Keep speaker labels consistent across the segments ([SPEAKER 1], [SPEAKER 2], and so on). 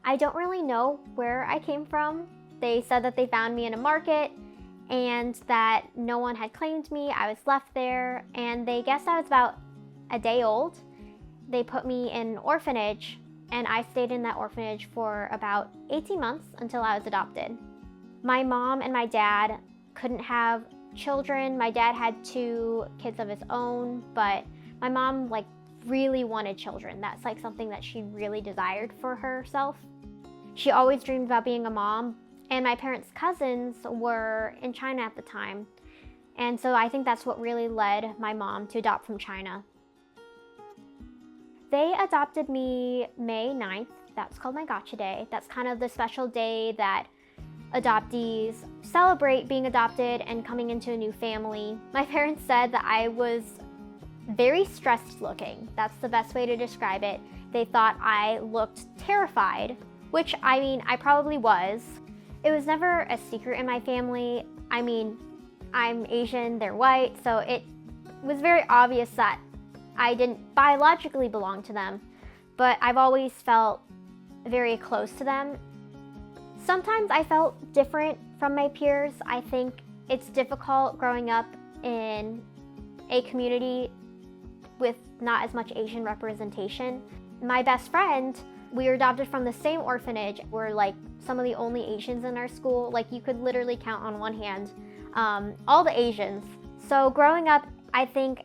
[SPEAKER 1] I don't really know where I came from. They said that they found me in a market and that no one had claimed me. I was left there, and they guessed I was about a day old. They put me in an orphanage, and I stayed in that orphanage for about 18 months until I was adopted. My mom and my dad couldn't have children. My dad had 2 kids of his own, but my mom really wanted children. That's something that she really desired for herself. She always dreamed about being a mom, and my parents' cousins were in China at the time. And so I think that's what really led my mom to adopt from China. They adopted me May 9th. That's called my Gotcha Day. That's kind of the special day that adoptees celebrate being adopted and coming into a new family. My parents said that I was very stressed looking. That's the best way to describe it. They thought I looked terrified, which I probably was. It was never a secret in my family. I'm Asian, they're white, so it was very obvious that I didn't biologically belong to them, but I've always felt very close to them. Sometimes I felt different from my peers. I think it's difficult growing up in a community with not as much Asian representation. My best friend, we were adopted from the same orphanage. We're some of the only Asians in our school. You could literally count on one hand all the Asians. So growing up, I think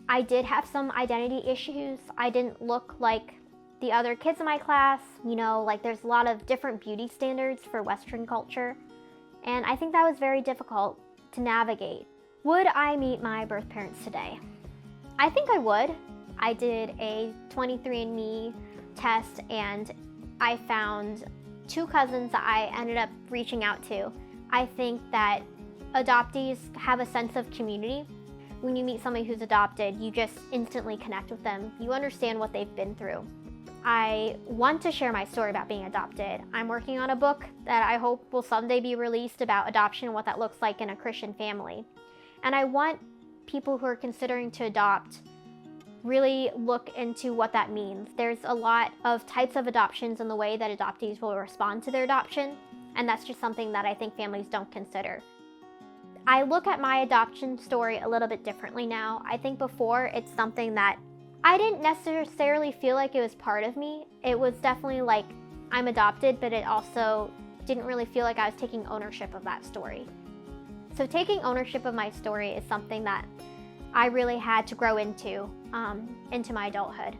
[SPEAKER 1] I did have some identity issues. I didn't look like the other kids in my class. There's a lot of different beauty standards for Western culture. And I think that was very difficult to navigate. Would I meet my birth parents today? I think I would. I did a 23andMe test, and I found 2 cousins that I ended up reaching out to. I think that adoptees have a sense of community. When you meet somebody who's adopted, you just instantly connect with them. You understand what they've been through. I want to share my story about being adopted. I'm working on a book that I hope will someday be released about adoption and what that looks like in a Christian family. And I want people who are considering to adopt really look into what that means. There's a lot of types of adoptions and the way that adoptees will respond to their adoption, and that's just something that I think families don't consider. I look at my adoption story a little bit differently now. I think before it's something that I didn't necessarily feel like it was part of me. It was definitely I'm adopted, but it also didn't really feel like I was taking ownership of that story. So taking ownership of my story is something that I really had to grow into my adulthood.